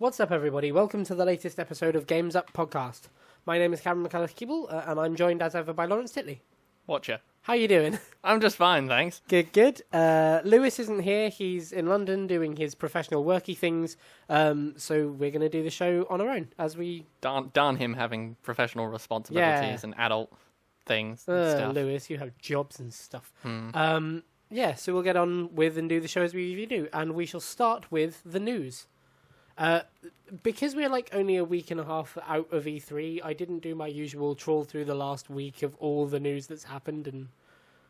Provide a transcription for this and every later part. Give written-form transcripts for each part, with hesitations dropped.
What's up, everybody? Welcome to the latest episode of Games Up Podcast. My name is Cameron McCulloch-Keeble, and I'm joined as ever by Lawrence Titley. Watcher. How you doing? I'm just fine, thanks. Good. Lewis isn't here. He's in London doing his professional worky things. So we're going to do the show on our own as we... Darn him having professional responsibilities and adult things and stuff. Lewis, you have jobs and stuff. So we'll get on with and do the show as we usually do. And we shall start with the news. Because we're like only a week and a half out of E3, I didn't do my usual trawl through the last week of all the news that's happened and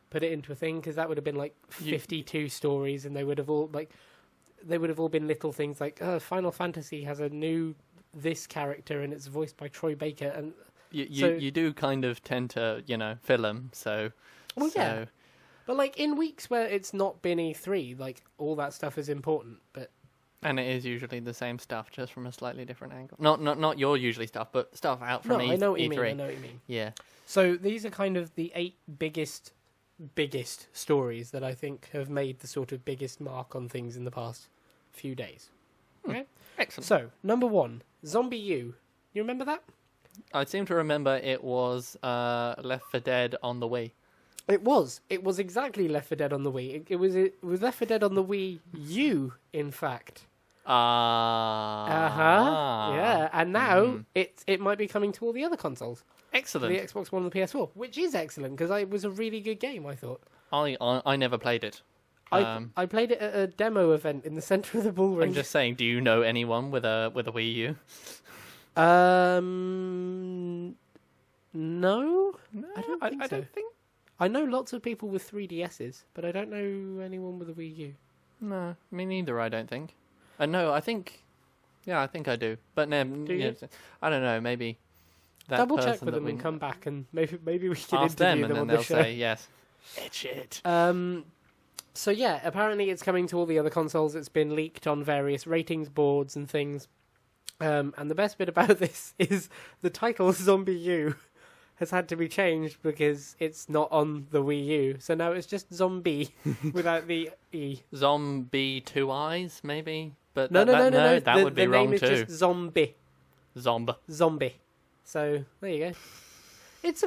put it into a thing, because that would have been like 52 stories, and they would have all been little things like Final Fantasy has a new this character and it's voiced by Troy Baker, and you do kind of tend to fill them. Yeah, but like in weeks where it's not been E3, like all that stuff is important, but. And it is usually the same stuff, just from a slightly different angle. Not your usually stuff, but stuff out from E3. I know what you mean. Yeah. So these are kind of the 8 biggest stories that I think have made the sort of biggest mark on things in the past few days. Okay? Excellent. So, number 1, Zombie U. You remember that? I seem to remember it was Left 4 Dead on the Wii. It was. It was exactly Left 4 Dead on the Wii. It was Left 4 Dead on the Wii U, in fact. Yeah, and now it might be coming to all the other consoles. Excellent. The Xbox One and the PS4, which is excellent because it was a really good game, I thought. I never played it. I played it at a demo event in the centre of the bull ring. I'm just saying, do you know anyone with a Wii U? No, I don't think. I know lots of people with 3DSs, but I don't know anyone with a Wii U. No, me neither, I don't think. No, I think I do. But no, do you? I don't know, maybe that double check person with them and come back, and maybe we can ask interview them, and on then the show. they'll say yes. It's shit. So yeah, apparently it's coming to all the other consoles. It's been leaked on various ratings boards and things. And the best bit about this is the title Zombie U has had to be changed because it's not on the Wii U. So now it's just Zombie without the E. Zombie 2 eyes, maybe? But No. That would be wrong too. The name is just Zombie. Zombie. So there you go. It's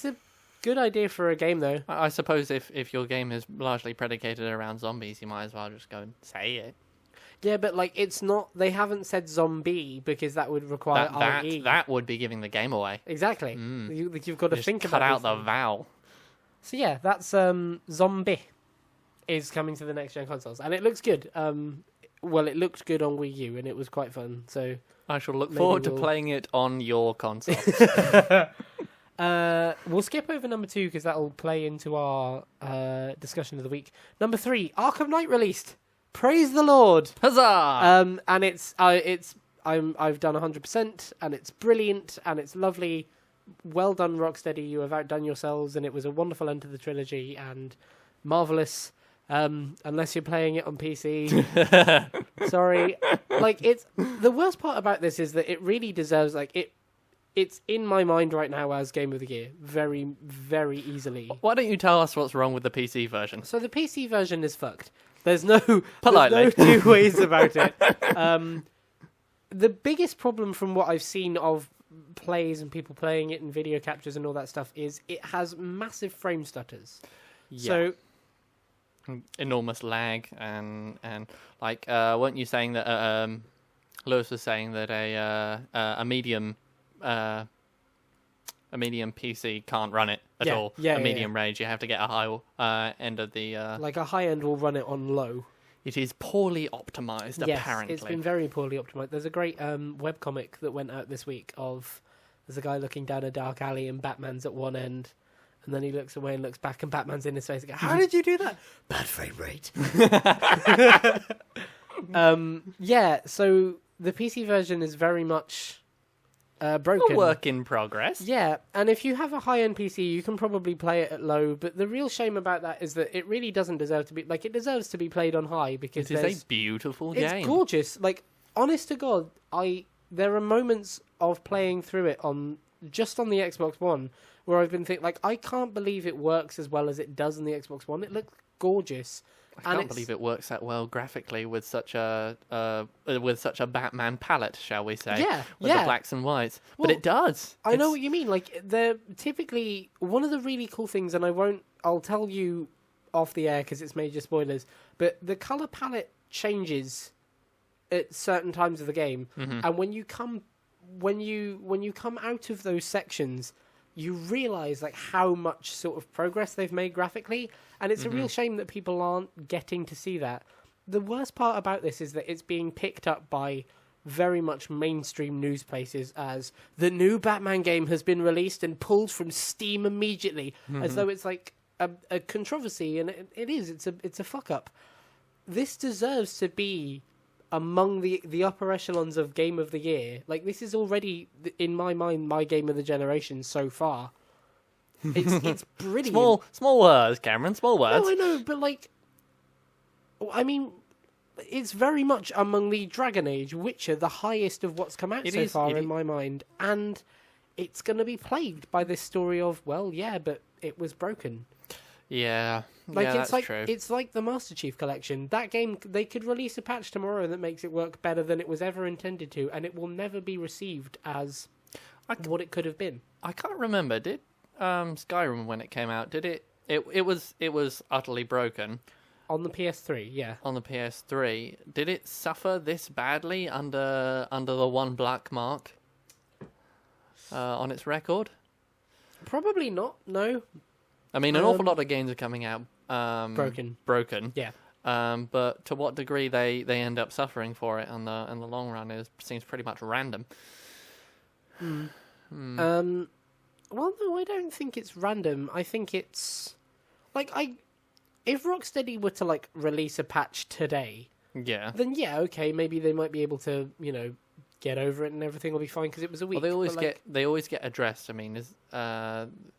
a good idea for a game, though. I suppose if your game is largely predicated around zombies, you might as well just go and say it. Yeah, but like it's not. They haven't said zombie because that would require IE. That would be giving the game away. Exactly. You've got to just think cut about out the vowel. So yeah, that's Zombie is coming to the next gen consoles, and it looks good. Well, it looked good on Wii U, and it was quite fun. So I shall look forward to playing it on your console. We'll skip over number 2 because that'll play into our discussion of the week. Number 3, Arkham Knight released. Praise the Lord! Huzzah! And I've done 100%, and it's brilliant, and it's lovely. Well done, Rocksteady. You have outdone yourselves, and it was a wonderful end to the trilogy, and marvelous. Unless you're playing it on PC. Sorry. Like, it's the worst part about this is that it really deserves, like, it's in my mind right now as Game of the Year, very, very easily. Why don't you tell us what's wrong with the PC version? So the PC version is fucked. There's no Politely. There's no two ways about it. The biggest problem from what I've seen of plays and people playing it and video captures and all that stuff is it has massive frame stutters. Yeah. So enormous lag and like weren't you saying that Lewis was saying that a medium PC can't run it at all. Yeah, a medium range, you have to get a high end of the. Like a high end will run it on low. It is poorly optimized, yes, apparently. It's been very poorly optimized. There's a great webcomic that went out this week of there's a guy looking down a dark alley and Batman's at one end, and then he looks away and looks back and Batman's in his face and goes, "How did you do that?" Bad frame rate. Yeah, so the PC version is very much broken. A work in progress. Yeah, and if you have a high-end PC, you can probably play it at low, but the real shame about that is that it really doesn't deserve to be... Like, it deserves to be played on high, because it is a beautiful game. It's gorgeous. Like, honest to God, there are moments of playing through it just on the Xbox One where I've been thinking, like, I can't believe it works as well as it does on the Xbox One. It looks gorgeous. I can't believe it works that well graphically with such a Batman palette, shall we say? Yeah, with the blacks and whites. Well, but it does. I know what you mean. Like, they're typically one of the really cool things, and I'll tell you off the air because it's major spoilers. But the color palette changes at certain times of the game, and when you come out of those sections, you realize like how much sort of progress they've made graphically, and it's a real shame that people aren't getting to see that. The worst part about this is that it's being picked up by very much mainstream news places as the new Batman game has been released and pulled from Steam immediately, as though it's like a controversy, and it is. It's a fuck up. This deserves to be among the upper echelons of Game of the Year. Like, this is already, in my mind, my Game of the Generation so far. It's brilliant. Small words, Cameron, small words. No, I know, but like, I mean, it's very much among the Dragon Age, Witcher, the highest of what's come out so far in my mind. And it's going to be plagued by this story of, well, yeah, but it was broken. Yeah, like yeah, it's that's like true. It's like the Master Chief Collection. That game, they could release a patch tomorrow that makes it work better than it was ever intended to, and it will never be received as what it could have been. I can't remember. Did Skyrim, when it came out, did it? It was utterly broken On the PS3, yeah. on the PS3. Did it suffer this badly under the one black mark on its record? Probably not. No, I mean, an awful lot of games are coming out broken. yeah. But to what degree they end up suffering for it in the long run seems pretty much random. Well, no, I don't think it's random. I think it's like if Rocksteady were to like release a patch today, Yeah. then yeah, okay, maybe they might be able to, get over it and everything will be fine because it was a week. Well, they always get addressed. I mean,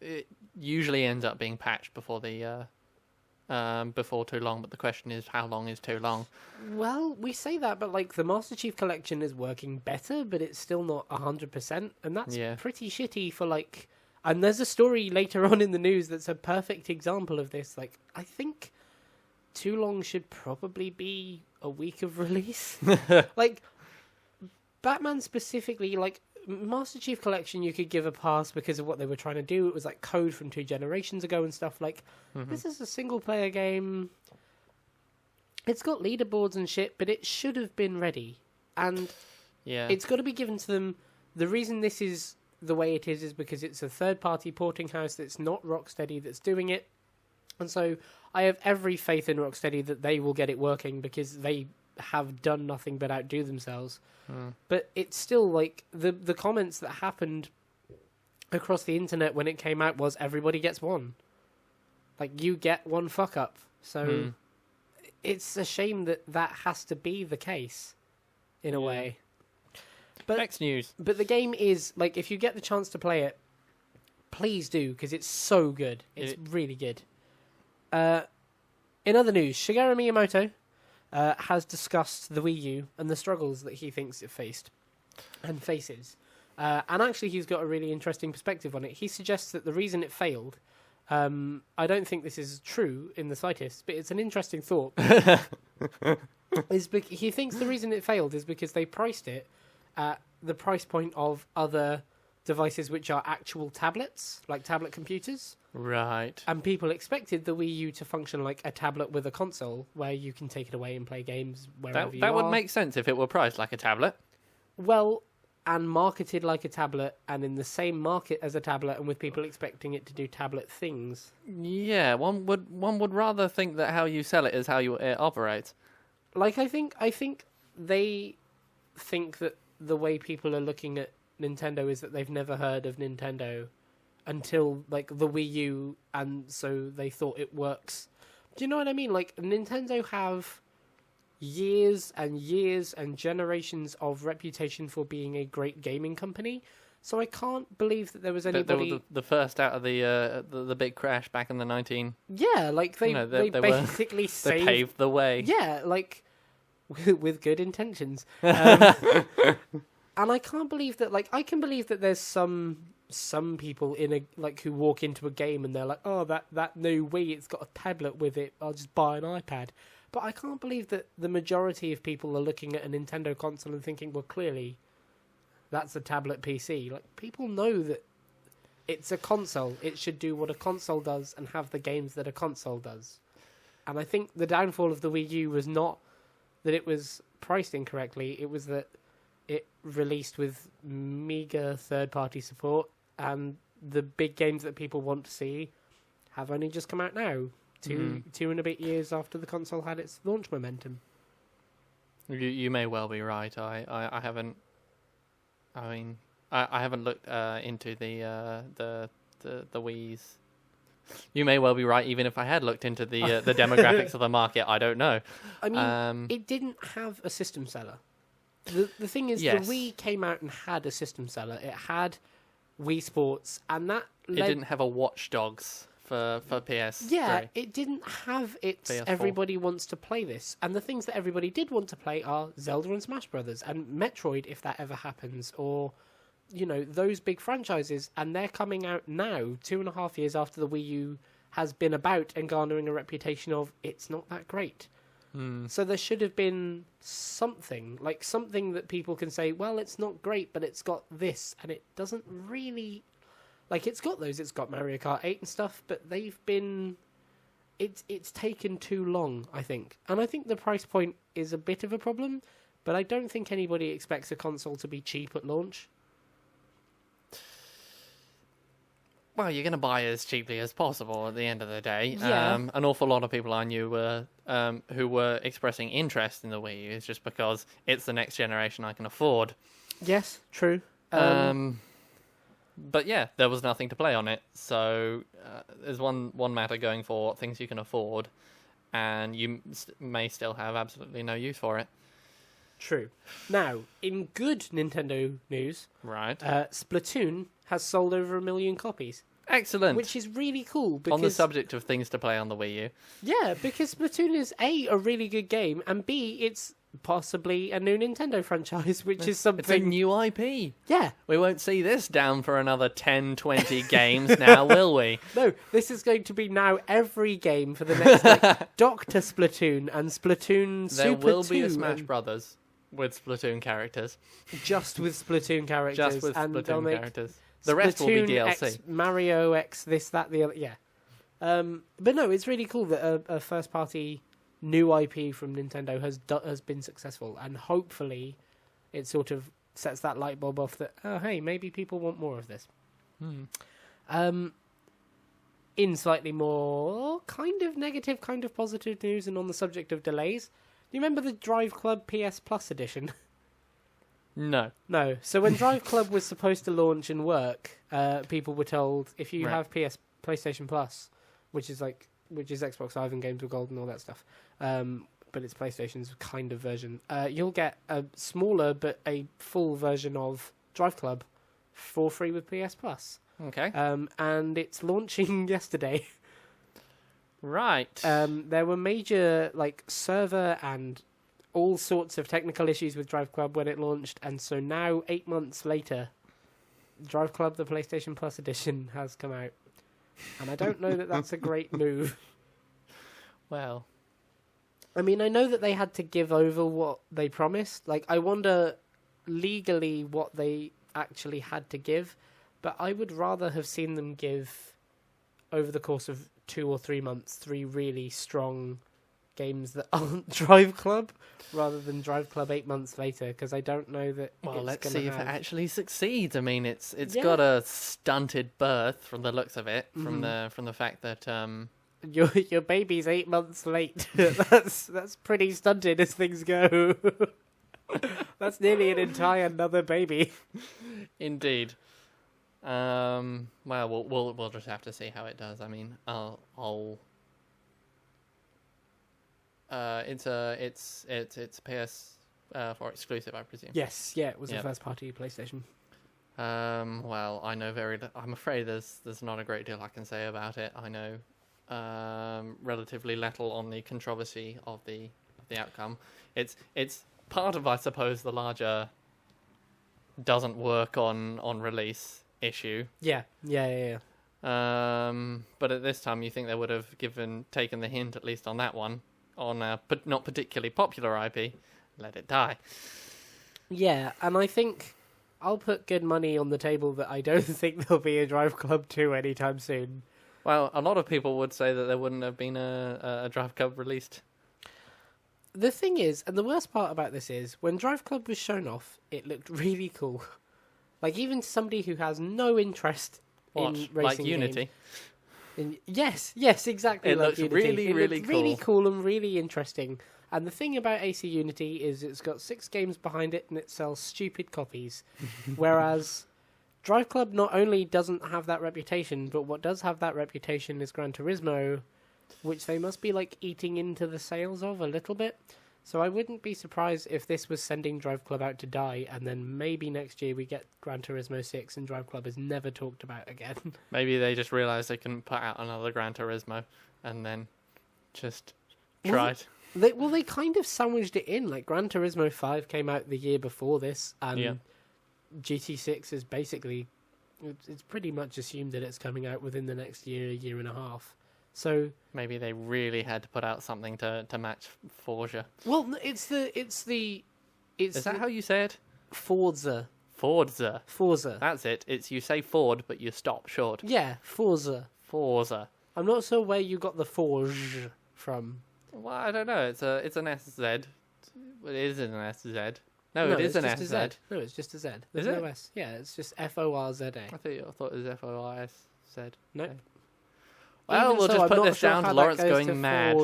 it usually ends up being patched before before too long. But the question is, how long is too long? Well, we say that, but like the Master Chief Collection is working better, but it's still not 100%, and that's pretty shitty for like. And there's a story later on in the news that's a perfect example of this. Like, I think too long should probably be a week of release. Like, Batman specifically, like, Master Chief Collection you could give a pass because of what they were trying to do. It was like code from 2 generations ago and stuff. Like, this is a single-player game. It's got leaderboards and shit, but it should have been ready. And it's got to be given to them. The reason this is the way it is because it's a third-party porting house that's not Rocksteady that's doing it. And so I have every faith in Rocksteady that they will get it working because they have done nothing but outdo themselves. But it's still like the comments that happened across the internet when it came out was everybody gets one. Like, you get one fuck up. So it's a shame that has to be the case in a way. But next news. But the game is like, if you get the chance to play it, please do because it's so good. It's really good. In other news, Shigeru Miyamoto has discussed the Wii U and the struggles that he thinks it faced and faces. And actually, he's got a really interesting perspective on it. He suggests that the reason it failed, I don't think this is true in the slightest, but it's an interesting thought, he thinks the reason it failed is because they priced it at the price point of other devices which are actual tablets, like tablet computers. Right. And people expected the Wii U to function like a tablet with a console where you can take it away and play games wherever you are. That would make sense if it were priced like a tablet. Well, and marketed like a tablet and in the same market as a tablet and with people expecting it to do tablet things. Yeah, one would rather think that how you sell it is how it operates. Like, I think they think that the way people are looking at Nintendo is that they've never heard of Nintendo until like the Wii U, and so they thought it works. Do you know what I mean? Like, Nintendo have years and years and generations of reputation for being a great gaming company, so I can't believe that there was anybody. They were the first out of the big crash back in the 19. Yeah, like they basically they paved the way. Yeah, like with good intentions. And I can't believe that. Like, I can believe that there's some some people who walk into a game and they're like, oh, that new Wii, it's got a tablet with it, I'll just buy an iPad. But I can't believe that the majority of people are looking at a Nintendo console and thinking, well, clearly that's a tablet PC. Like, people know that it's a console. It should do what a console does and have the games that a console does. And I think the downfall of the Wii U was not that it was priced incorrectly, it was that it released with meager third-party support, and the big games that people want to see have only just come out now, two and a bit years after the console had its launch momentum. You may well be right. I haven't. I mean, I haven't looked into the Wii's. You may well be right. Even if I had looked into the demographics of the market, I don't know. I mean, it didn't have a system seller. The thing is, yes. the Wii came out and had a system seller. It had Wii Sports, and that it didn't have a Watch Dogs for PS3. Yeah, it didn't have its PS4. everybody wants to play this. And the things that everybody did want to play are Zelda and Smash Brothers, and Metroid, if that ever happens, or, you know, those big franchises. And they're coming out now, 2.5 years after the Wii U has been about and garnering a reputation of it's not that great. So there should have been something that people can say, well, it's not great, but it's got this, and it doesn't really... Like, it's got Mario Kart 8 and stuff, but they've been... It's taken too long, I think. And I think the price point is a bit of a problem, but I don't think anybody expects a console to be cheap at launch. Well, you're going to buy as cheaply as possible at the end of the day. Yeah. An awful lot of people I knew who were expressing interest in the Wii U just because it's the next generation I can afford. Yes, true. But yeah, there was nothing to play on it. So there's one matter going for things you can afford, and you may still have absolutely no use for it. True. Now, in good Nintendo news, right? Splatoon has sold over 1 million copies. Excellent. Which is really cool. Because, on the subject of things to play on the Wii U. Yeah, because Splatoon is A, really good game, and B, it's possibly a new Nintendo franchise, which is something... It's a new IP. Yeah. We won't see this down for another 10, 20 games now, will we? No, this is going to be now every game for the next, like, Dr. Splatoon and Splatoon Super 2. There will be a Smash Brothers with Splatoon characters. Just with Splatoon characters. Just with and Splatoon characters. The rest will be DLC. X Mario X this, that, the other. Yeah. But no, it's really cool that a first-party new IP from Nintendo has been successful, and hopefully it sort of sets that light bulb off that, oh, hey, maybe people want more of this. In slightly more kind of negative, kind of positive news, and on the subject of delays, do you remember the Drive Club PS Plus edition? No. No. So when Drive Club was supposed to launch and work, people were told, if you have PlayStation Plus, which is Xbox Live and Games with Gold and all that stuff, but it's PlayStation's kind of version, you'll get a smaller but a full version of Drive Club for free with PS Plus. Okay. And it's launching yesterday. Right. There were major server and all sorts of technical issues with Drive Club when it launched, and so now, 8 months later, Drive Club, the PlayStation Plus edition, has come out. And I don't know that that's a great move. Well, I mean, I know that they had to give over what they promised. I wonder legally what they actually had to give, but I would rather have seen them give, over the course of 2 or 3 months, 3 really strong games that aren't Drive Club, rather than Drive Club 8 months later, because I don't know that. Well, let's see if it actually succeeds. I mean, it's got a stunted birth from the looks of it, from the fact that your baby's 8 months late. that's pretty stunted as things go. That's nearly an entire another baby. Indeed. Well, we'll just have to see how it does. I mean, it's PS4 exclusive, I presume. Yes, yeah, it was a first party PlayStation. Well, I know I'm afraid there's not a great deal I can say about it. I know relatively little on the controversy of the outcome. It's part of, I suppose, the larger doesn't work on release issue. Yeah. But at this time, you think they would have taken the hint, at least on that one, on a not particularly popular IP, let it die. Yeah, and I think I'll put good money on the table that I don't think there'll be a Drive Club 2 anytime soon. Well, a lot of people would say that there wouldn't have been a Drive Club released. The thing is, and the worst part about this is, when Drive Club was shown off, it looked really cool. Like, even to somebody who has no interest in racing like Unity? Yes, exactly. It looks Unity. really, It really looked cool. really cool and really interesting. And the thing about AC Unity is it's got 6 games behind it and it sells stupid copies. Whereas Drive Club not only doesn't have that reputation, but what does have that reputation is Gran Turismo, which they must be like eating into the sales of a little bit. So I wouldn't be surprised if this was sending Drive Club out to die, and then maybe next year we get Gran Turismo 6 and Drive Club is never talked about again. Maybe they just realised they couldn't put out another Gran Turismo, and then just tried. They kind of sandwiched it in. Like, Gran Turismo 5 came out the year before this, and GT6 is basically... It's pretty much assumed that it's coming out within the next year and a half. So maybe they really had to put out something to match Forza. Well, it's Is that how you say it? Forza. Forza. Forza. That's it. It's you say Ford, but you stop short. Yeah, Forza. Forza. I'm not sure where you got the Forge from. Well, I don't know. It's an SZ. It isn't an SZ. No, it is an just SZ. a Z. No, it's just a Z. There's no S. Yeah, it's just Forza. I thought it was FOIS. No. Okay. Well, we'll just put this down to Lawrence going mad.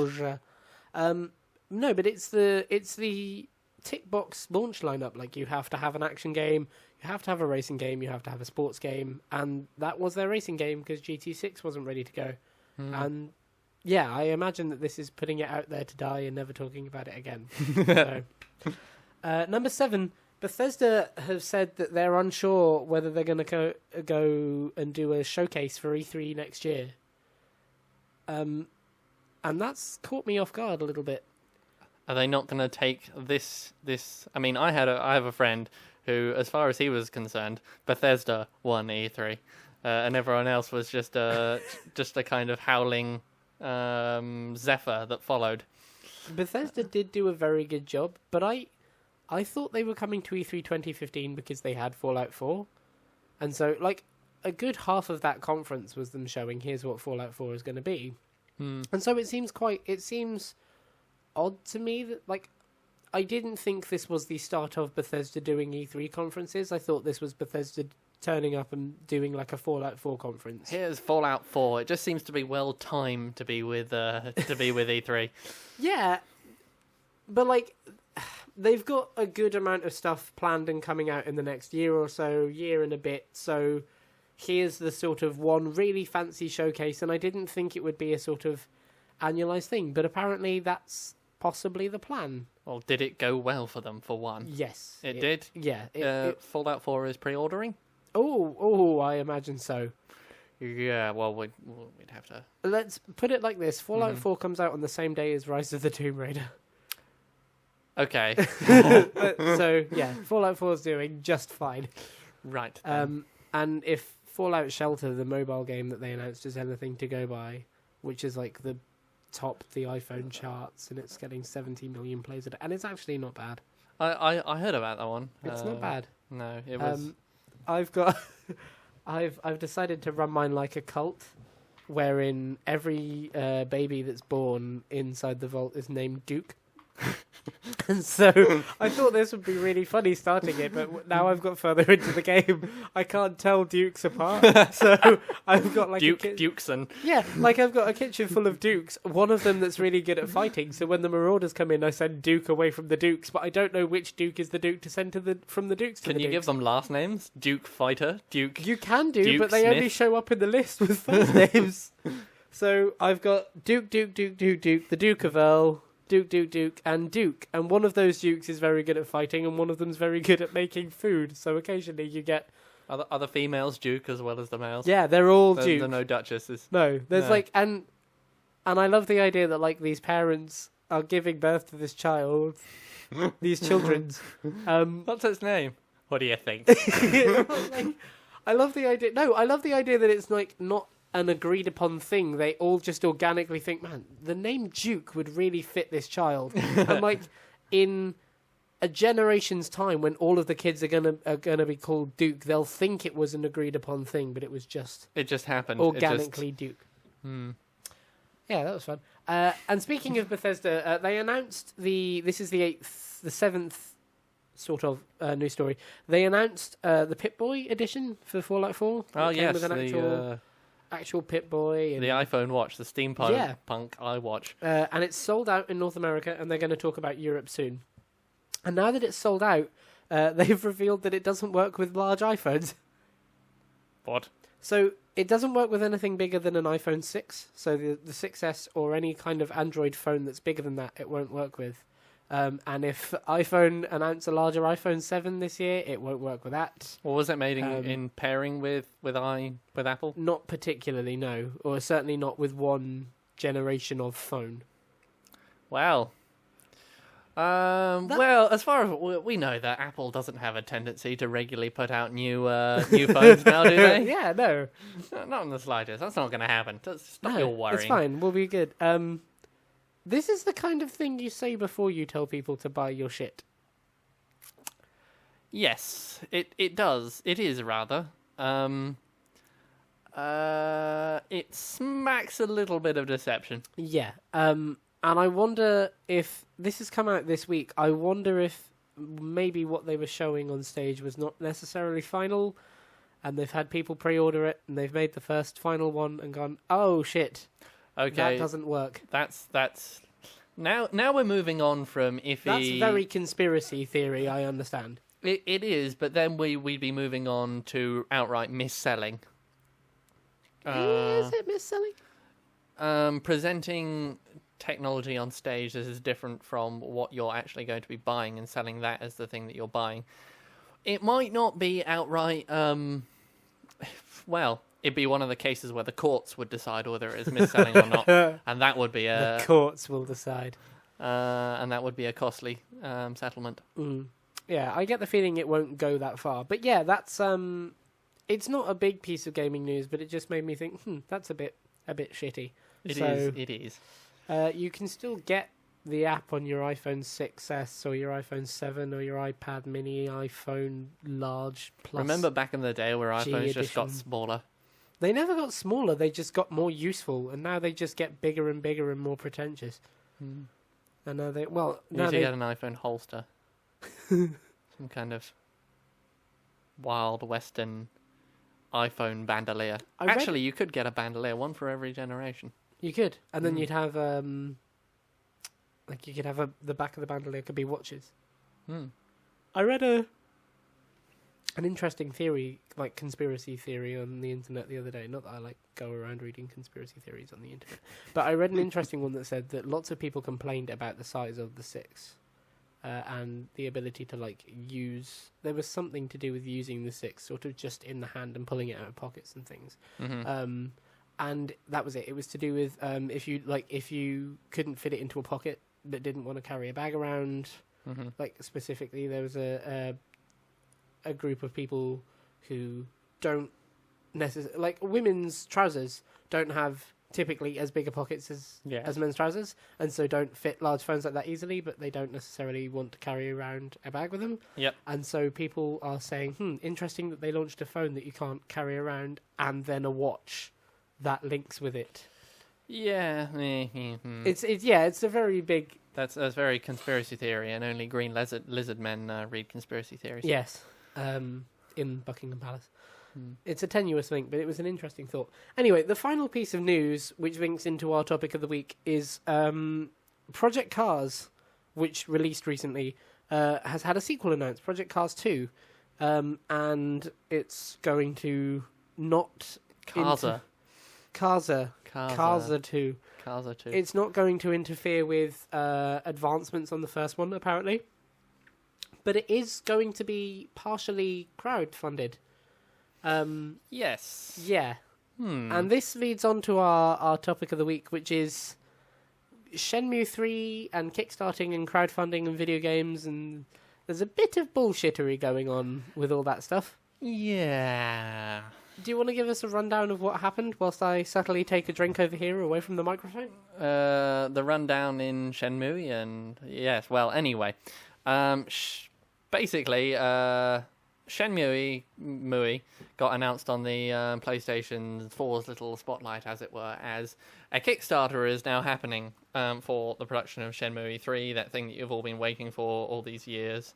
No, but it's the tick box launch lineup. Like, you have to have an action game, you have to have a racing game, you have to have a sports game, and that was their racing game because GT6 wasn't ready to go. And yeah, I imagine that this is putting it out there to die and never talking about it again. So, number 7. Bethesda have said that they're unsure whether they're going to go and do a showcase for E3 next year. And that's caught me off guard a little bit. Are they not going to take this? I mean, I have a friend who, as far as he was concerned, Bethesda won E3, and everyone else was just a kind of howling zephyr that followed. Bethesda did do a very good job, but I thought they were coming to E3 2015 because they had Fallout 4, and so like a good half of that conference was them showing here's what Fallout 4 is going to be. And so it seems odd to me that, like, I didn't think this was the start of Bethesda doing E3 conferences. I thought this was Bethesda turning up and doing like a Fallout 4 conference. Here's Fallout 4. It just seems to be well timed to be with E3. Yeah, but like they've got a good amount of stuff planned and coming out in the next year or so, year and a bit. So here's the sort of one really fancy showcase, and I didn't think it would be a sort of annualized thing, but apparently that's possibly the plan. Well, did it go well for them, for one? Yes. It did? Yeah. Fallout 4 is pre-ordering? Oh, I imagine so. Yeah, well, we'd have to... Let's put it like this. Fallout 4 comes out on the same day as Rise of the Tomb Raider. Okay. So, yeah, Fallout 4 is doing just fine. Right. And if Fallout Shelter, the mobile game that they announced, is anything to go by, which is like the iPhone charts, and it's getting 70 million plays a day, and it's actually not bad. I heard about that one. It's not bad. No, it was... I've decided to run mine like a cult, wherein every baby that's born inside the vault is named Duke. And so I thought this would be really funny starting it, but now I've got further into the game, I can't tell Dukes apart. So I've got like Dukeson. Yeah, like I've got a kitchen full of Dukes. One of them that's really good at fighting. So when the Marauders come in, I send Duke away from the Dukes, but I don't know which Duke is the Duke to send from the Dukes. Can you give them last names? Duke Fighter, Duke. You can do, Duke but they Smith. only show up in the list with first names. So I've got Duke, the Duke of Earl, Duke, and Duke. And one of those Dukes is very good at fighting, and one of them's very good at making food. So occasionally you get... Are the females Duke as well as the males? Yeah, they're all Duke. There are no Duchesses. No, there's like... And I love the idea that like these parents are giving birth to this child, these children. What's its name? What do you think? I love the idea. No, I love the idea that it's like not an agreed upon thing. They all just organically think, man, the name Duke would really fit this child. And like in a generation's time, when all of the kids are gonna be called Duke, they'll think it was an agreed upon thing, but it just happened organically. Duke. Yeah, that was fun. And speaking of Bethesda, they announced this is the seventh sort of news story. They announced the Pip-Boy edition for Fallout 4. Oh yes, with an actual Pip-Boy. And the iPhone watch, the steampunk iWatch. And it's sold out in North America, and they're going to talk about Europe soon. And now that it's sold out, they've revealed that it doesn't work with large iPhones. What? So it doesn't work with anything bigger than an iPhone 6. So the 6S or any kind of Android phone that's bigger than that, it won't work with. And if iPhone announce a larger iPhone 7 this year, it won't work with that. Or was it made in pairing with Apple? Not particularly, no. Or certainly not with one generation of phone. Wow. Well, as far as we know, that Apple doesn't have a tendency to regularly put out new phones now, do they? Yeah, no. Not in the slightest. That's not going to happen. Stop your worrying. It's fine. We'll be good. This is the kind of thing you say before you tell people to buy your shit. Yes, it does. It is rather. It smacks a little bit of deception. Yeah. And I wonder if this has come out this week. I wonder if maybe what they were showing on stage was not necessarily final, and they've had people pre-order it, and they've made the first final one and gone, "Oh shit, okay, that doesn't work." That's now we're moving on from iffy. That's very conspiracy theory. I understand. It is, but then we'd be moving on to outright mis-selling. Is it mis-selling? Presenting technology on stage, this is different from what you're actually going to be buying and selling that as the thing that you're buying. It might not be outright, well, it'd be one of the cases where the courts would decide whether it is mis-selling or not, and that would be the courts will decide. And that would be a costly settlement. Yeah, I get the feeling it won't go that far. But yeah, that's it's not a big piece of gaming news, but it just made me think, that's a bit shitty. It is. You can still get the app on your iPhone 6S or your iPhone 7 or your iPad mini, iPhone large plus. Remember back in the day where G iPhones edition. just got smaller? They never got smaller, they just got more useful, and now they just get bigger and bigger and more pretentious. And now they, well... You now need to they... get an iPhone holster. Some kind of wild western iPhone bandolier. Actually, you could get a bandolier, one for every generation. You could, and then you'd have the back of the bandolier could be watches. I read an interesting theory, like conspiracy theory, on the internet the other day. Not that I go around reading conspiracy theories on the internet, but I read an interesting one that said that lots of people complained about the size of the 6, and the ability to use. There was something to do with using the 6 sort of just in the hand and pulling it out of pockets and things. And that was it. It was to do with if you couldn't fit it into a pocket but didn't want to carry a bag around. Specifically, there was a group of people who don't necessarily women's trousers don't have typically as big a pockets as men's trousers, and so don't fit large phones like that easily. But they don't necessarily want to carry around a bag with them. Yep. And so people are saying, interesting that they launched a phone that you can't carry around, and then a watch that links with it. Yeah. It's a very big... That's very conspiracy theory, and only green lizard men read conspiracy theories. Yes, in Buckingham Palace. It's a tenuous link, but it was an interesting thought. Anyway, the final piece of news, which links into our topic of the week, is Project Cars, which released recently, has had a sequel announced, Project Cars 2, and it's going to not... Karza 2. Karza 2. It's not going to interfere with advancements on the first one, apparently. But it is going to be partially crowdfunded. Yes. Yeah. And this leads on to our topic of the week, which is Shenmue 3 and kickstarting and crowdfunding and video games, and there's a bit of bullshittery going on with all that stuff. Yeah. Do you want to give us a rundown of what happened whilst I subtly take a drink over here away from the microphone? The rundown in Shenmue, and yes, well, anyway, basically, Shenmue got announced on the PlayStation 4's little spotlight, as it were, as a Kickstarter is now happening for the production of Shenmue 3, that thing that you've all been waiting for all these years.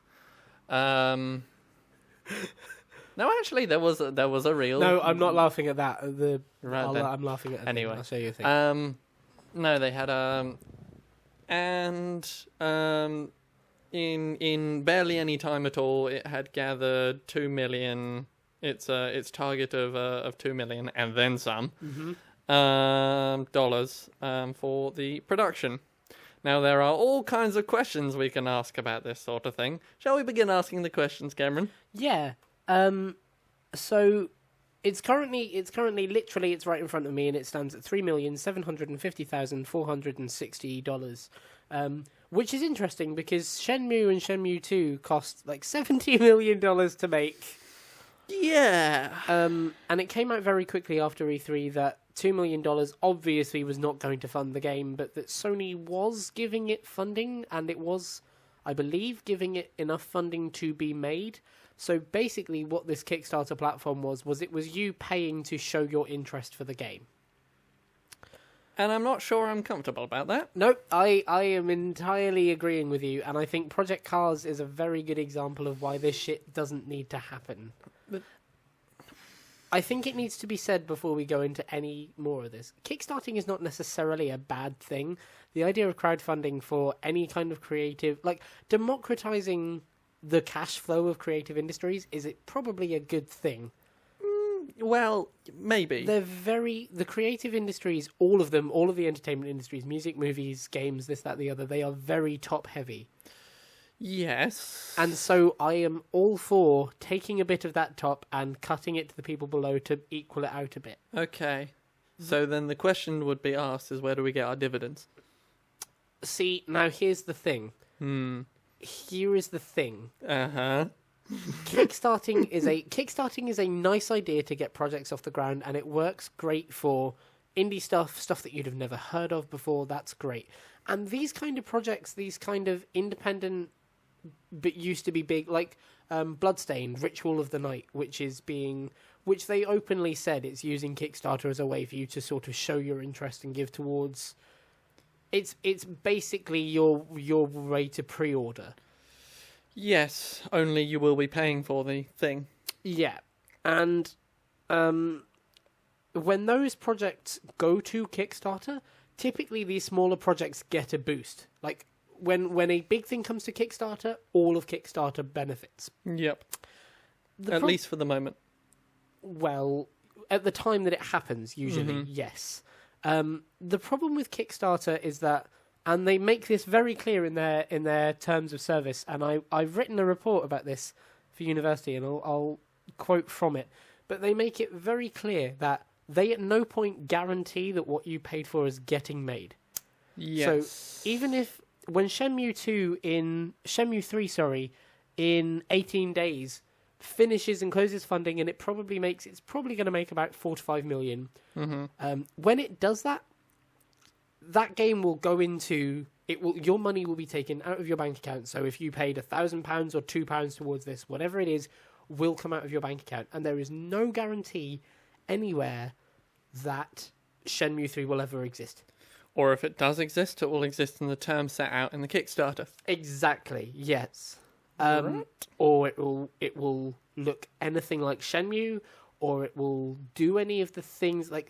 No, actually, there was a real. No, I'm not laughing at that. Right, I'm laughing at a anyway. thing. I'll show you a thing. No, they had in barely any time at all, it had gathered 2 million. Its target of 2 million and then some dollars for the production. Now there are all kinds of questions we can ask about this sort of thing. Shall we begin asking the questions, Cameron? Yeah. So it's currently literally it's right in front of me, and it stands at $3,750,460. Which is interesting because Shenmue and Shenmue 2 cost like $70 million to make. Yeah. And it came out very quickly after E3 that $2 million obviously was not going to fund the game, but that Sony was giving it funding, and it was, I believe, giving it enough funding to be made. So basically what this Kickstarter platform was it was you paying to show your interest for the game. And I'm not sure I'm comfortable about that. Nope, I am entirely agreeing with you, and I think Project Cars is a very good example of why this shit doesn't need to happen. But I think it needs to be said before we go into any more of this. Kickstarting is not necessarily a bad thing. The idea of crowdfunding for any kind of creative, like democratizing the cash flow of creative industries, is it probably a good thing? Well, maybe. The creative industries, all of them, all of the entertainment industries, music, movies, games, this, that, the other, they are very top heavy. Yes. And so I am all for taking a bit of that top and cutting it to the people below to equal it out a bit. Okay. So then the question would be asked is, where do we get our dividends? See, now here's the thing. Here is the thing. Uh-huh. Kickstarting is a nice idea to get projects off the ground, and it works great for indie stuff that you'd have never heard of before. That's great. And these kind of projects, these kind of independent but used to be big, like Bloodstained, Ritual of the Night, which they openly said it's using Kickstarter as a way for you to sort of show your interest and give towards. It's basically your way to pre-order. Yes, only you will be paying for the thing. Yeah, and when those projects go to Kickstarter, typically these smaller projects get a boost. Like when a big thing comes to Kickstarter, all of Kickstarter benefits. Yep. At least for the moment. Well, at the time that it happens, usually, yes. The problem with Kickstarter is that, and they make this very clear in their terms of service, and I've written a report about this for university, and I'll quote from it, but they make it very clear that they at no point guarantee that what you paid for is getting made. Yes. So even if, when Shenmue 3, in 18 days, finishes and closes funding, and it's probably going to make about 4 to 5 million. When it does that game will go into your money will be taken out of your bank account. So if you paid £1,000 or £2 towards this, whatever it is, will come out of your bank account, and there is no guarantee anywhere that Shenmue 3 will ever exist. Or if it does exist, it will exist in the terms set out in the Kickstarter. Exactly. Yes. Right. Or it will look anything like Shenmue, or it will do any of the things, like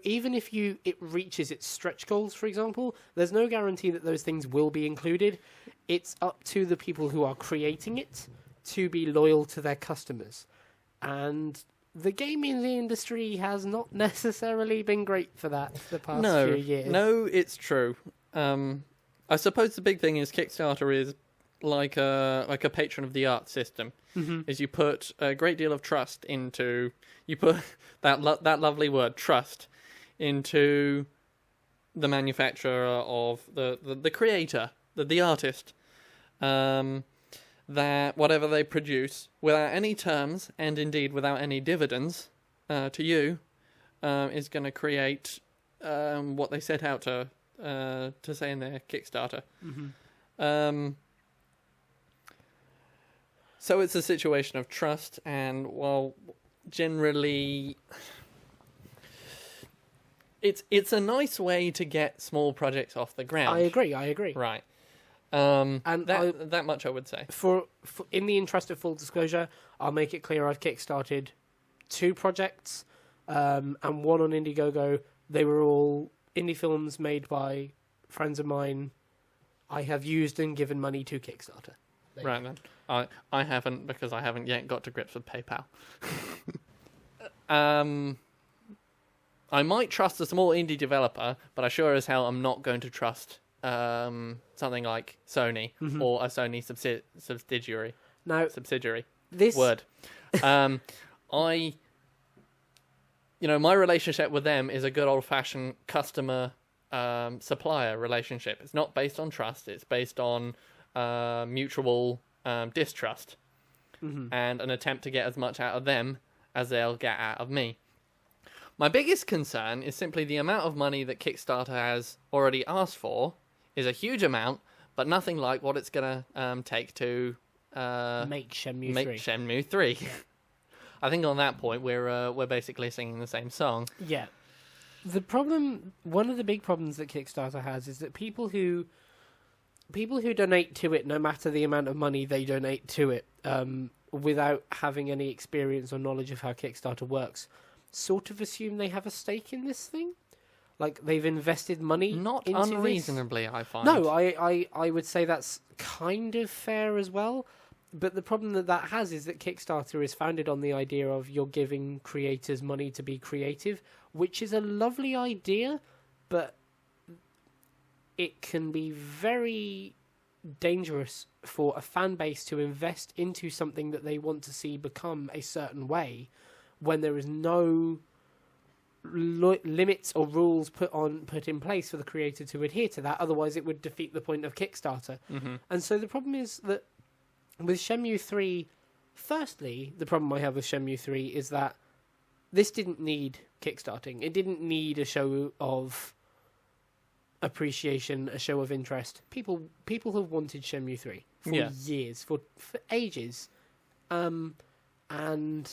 even if it reaches its stretch goals, for example, there's no guarantee that those things will be included. It's up to the people who are creating it to be loyal to their customers. And the gaming industry has not necessarily been great for that the past few years. No, it's true. I suppose the big thing is Kickstarter is like a patron of the art system. Is you put a great deal of trust into, you put that lovely word, trust, into the manufacturer of the creator, the artist, that whatever they produce, without any terms, and indeed without any dividends to you, is going to create what they set out to say in their Kickstarter. Mm-hmm. So it's a situation of trust, and well, generally, it's a nice way to get small projects off the ground. I agree. Right. And that much I would say. For in the interest of full disclosure, I'll make it clear I've kickstarted 2 projects, and one on Indiegogo. They were all indie films made by friends of mine. I have used and given money to Kickstarter. Right then. I haven't, because I haven't yet got to grips with PayPal. I might trust a small indie developer, but I sure as hell am not going to trust something like Sony or a Sony subsidiary. Now, subsidiary. This word. My relationship with them is a good old-fashioned customer supplier relationship. It's not based on trust. It's based on mutual distrust and an attempt to get as much out of them as they'll get out of me. My biggest concern is simply the amount of money that Kickstarter has already asked for is a huge amount, but nothing like what it's going to take to make Shenmue 3. Yeah. I think on that point we're basically singing the same song. Yeah. One of the big problems that Kickstarter has is that people who donate to it, no matter the amount of money they donate to it, without having any experience or knowledge of how Kickstarter works, sort of assume they have a stake in this thing. Like, they've invested money not into unreasonably, this. I find. No, I would say that's kind of fair as well. But the problem that has is that Kickstarter is founded on the idea of you're giving creators money to be creative, which is a lovely idea, but it can be very dangerous for a fan base to invest into something that they want to see become a certain way when there is no limits or rules put in place for the creator to adhere to that. Otherwise, it would defeat the point of Kickstarter. And so the problem is that with Shenmue 3, firstly, the problem I have with Shenmue 3 is that this didn't need kickstarting. It didn't need a show of appreciation, a show of interest. People have wanted Shenmue 3 for years, for ages. And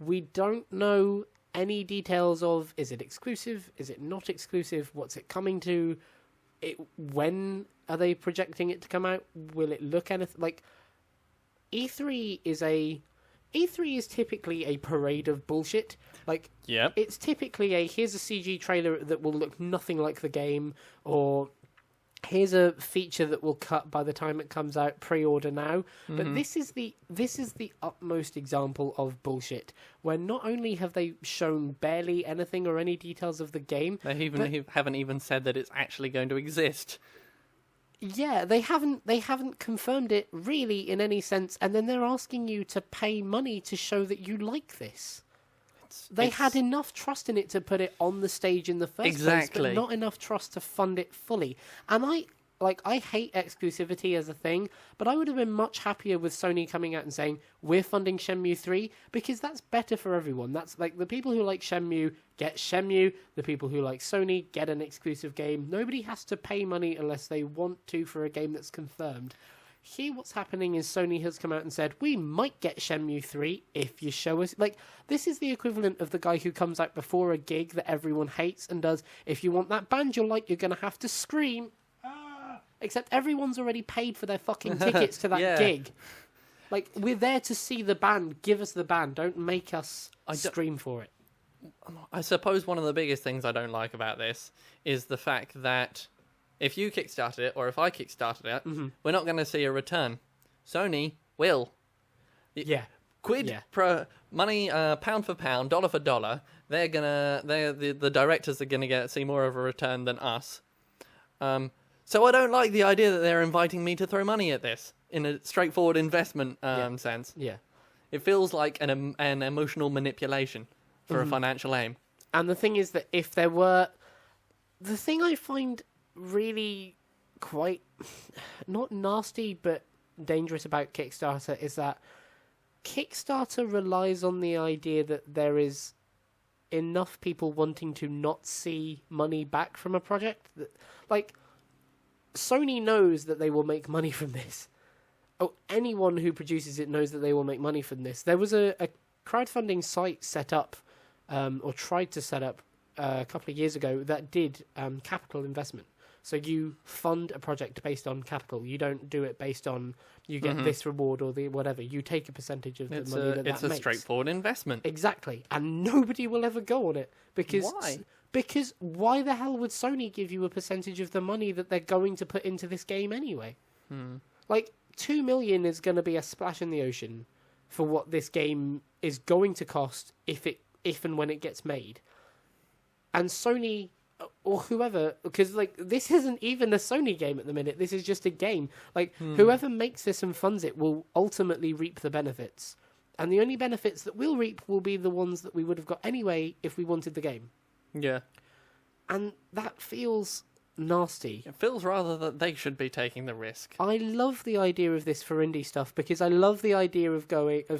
we don't know any details of, is it exclusive? Is it not exclusive? What's it coming to? When are they projecting it to come out? Will it look anything like... E3 is typically a parade of bullshit. Like, it's typically here's a CG trailer that will look nothing like the game, or here's a feature that will cut by the time it comes out, pre-order now. But this is the utmost example of bullshit, where not only have they shown barely anything or any details of the game, they haven't even said that it's actually going to exist. Yeah, they haven't confirmed it really in any sense, and then they're asking you to pay money to show that you like this. They had enough trust in it to put it on the stage in the first place, but not enough trust to fund it fully. And I hate exclusivity as a thing, but I would have been much happier with Sony coming out and saying, we're funding Shenmue 3, because that's better for everyone. That's like, the people who like Shenmue get Shenmue, the people who like Sony get an exclusive game. Nobody has to pay money unless they want to for a game that's confirmed. Here what's happening is Sony has come out and said, we might get Shenmue 3 if you show us. Like, this is the equivalent of the guy who comes out before a gig that everyone hates and does, if you want that band you like, you're going to have to scream. Except everyone's already paid for their fucking tickets to that gig. Like, we're there to see the band. Give us the band. Don't make us scream for it. I suppose one of the biggest things I don't like about this is the fact that if you kickstarted it, or if I kickstarted it, we're not going to see a return. Sony will. Yeah. Per money, pound for pound, dollar for dollar. The directors are gonna see more of a return than us. So I don't like the idea that they're inviting me to throw money at this in a straightforward investment sense. Yeah. It feels like an emotional manipulation for a financial aim. And the thing is that if there were... The thing I find really quite... not nasty, but dangerous about Kickstarter is that Kickstarter relies on the idea that there is enough people wanting to not see money back from a project. Like, Sony knows that they will make money from this. Oh, anyone who produces it knows that they will make money from this. There was a crowdfunding site set up, or tried to set up a couple of years ago that did capital investment. So you fund a project based on capital. You don't do it based on you get this reward or the whatever. You take a percentage of the money that makes. It's a straightforward investment. Exactly. And nobody will ever go on it. Because why? Because why the hell would Sony give you a percentage of the money that they're going to put into this game anyway? Like, 2 million is going to be a splash in the ocean for what this game is going to cost if and when it gets made. And Sony, or whoever, because like this isn't even a Sony game at the minute, this is just a game. Like, whoever makes this and funds it will ultimately reap the benefits. And the only benefits that we'll reap will be the ones that we would have got anyway if we wanted the game. Yeah. And that feels nasty. It feels rather that they should be taking the risk. I love the idea of this for indie stuff because I love the idea of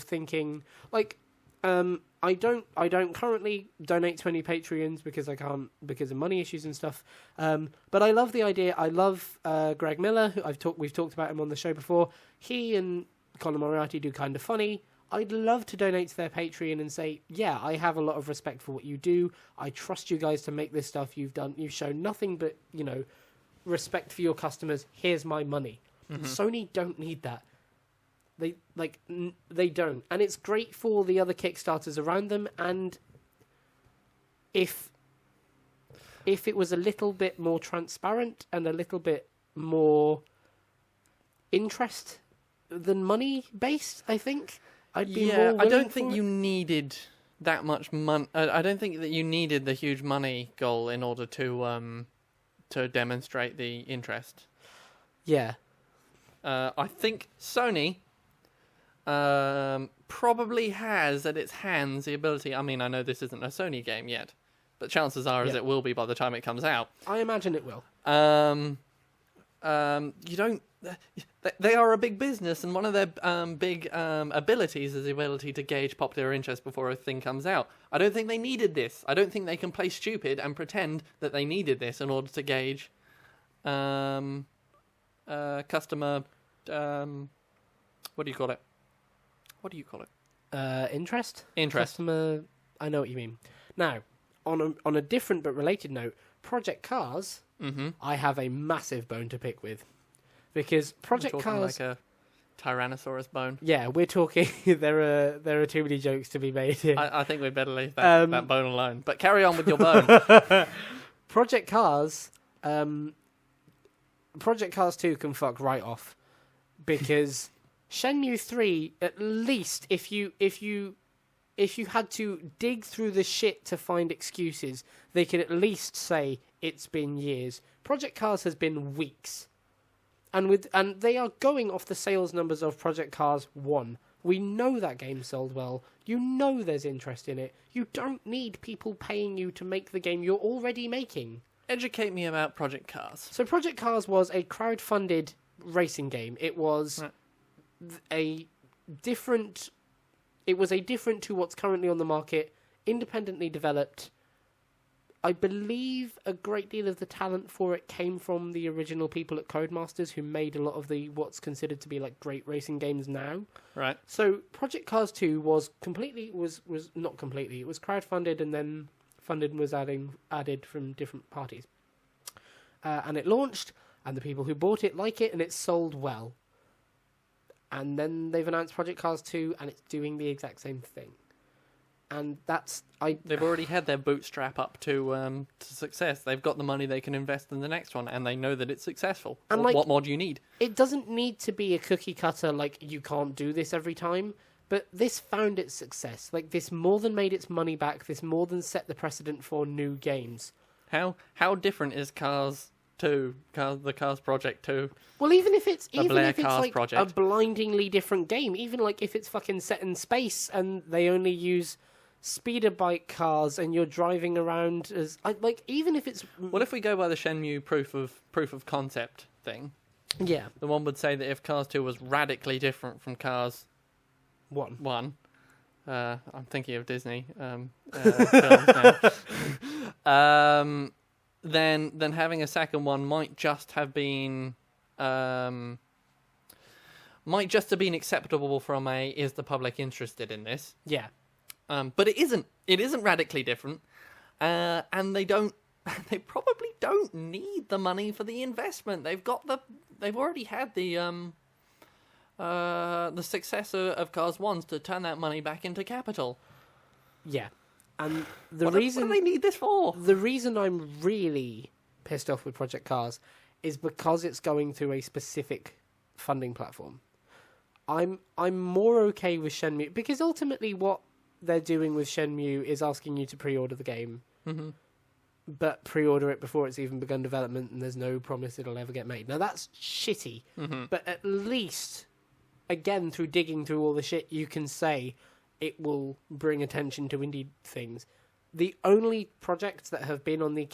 thinking like, I don't currently donate to any Patreons because I can't because of money issues and stuff. But I love the idea. I love Greg Miller, who we've talked about him on the show before. He and Colin Moriarty do Kind of Funny. I'd love to donate to their Patreon and say, yeah, I have a lot of respect for what you do. I trust you guys to make this stuff. You've shown nothing but, respect for your customers. Here's my money. Sony don't need that. They don't. And it's great for the other Kickstarters around them. And if it was a little bit more transparent and a little bit more interest than money based, I think I'd be more willing. I don't think you needed that much money. I don't think that you needed the huge money goal in order to demonstrate the interest. Yeah. I think Sony probably has at its hands the ability. I mean, I know this isn't a Sony game yet, but chances are it will be by the time it comes out. I imagine it will. You don't. They are a big business, and one of their big abilities is the ability to gauge popular interest before a thing comes out. I don't think they needed this. I don't think they can play stupid and pretend that they needed this in order to gauge customer. What do you call it? Interest? Interest. Customer. I know what you mean. Now, on a different but related note, Project Cars. I have a massive bone to pick with. Because Project Cars, like a Tyrannosaurus bone. Yeah, we're talking. there are too many jokes to be made here. I think we'd better leave that bone alone. But carry on with your bone. Project Cars 2 can fuck right off because Shenmue 3, at least if you had to dig through the shit to find excuses, they could at least say it's been years. Project Cars has been weeks. And they are going off the sales numbers of Project Cars 1. We know that game sold well. You know there's interest in it. You don't need people paying you to make the game you're already making. Educate me about Project Cars. So Project Cars was a crowd-funded racing game. It was a different to what's currently on the market, independently developed. I believe a great deal of the talent for it came from the original people at Codemasters who made a lot of the what's considered to be like great racing games now. Right. So Project Cars 2 was not completely. It was crowdfunded and then funded and was added from different parties. And it launched, and the people who bought it like it, and it sold well. And then they've announced Project Cars 2, and it's doing the exact same thing. And they've already had their bootstrap up to success. They've got the money they can invest in the next one, and they know that it's successful. And what more do you need? It doesn't need to be a cookie cutter, like you can't do this every time. But this found its success. Like this more than made its money back. This more than set the precedent for new games. How different is Cars 2, the Cars Project 2? Well, even if it's like a blindingly different game, even like if it's fucking set in space and they only use speeder bike cars and you're driving around as even if it's... What if we go by the Shenmue proof of concept thing? Yeah. then one would say that if Cars 2 was radically different from Cars One. 1, I'm thinking of Disney films now. Then having a second one might just have been acceptable from a is the public interested in this? Yeah. But it isn't. It isn't radically different, and they don't. They probably don't need the money for the investment. They've already had the success of Cars 1 to turn that money back into capital. Yeah. And What do they need this for? The reason I'm really pissed off with Project Cars is because it's going through a specific funding platform. I'm more okay with Shenmue because ultimately what they're doing with Shenmue is asking you to pre-order the game, but pre-order it before it's even begun development, and there's no promise it'll ever get made. Now that's shitty, but at least, again, through digging through all the shit, you can say it will bring attention to indie things. The only projects that have been on the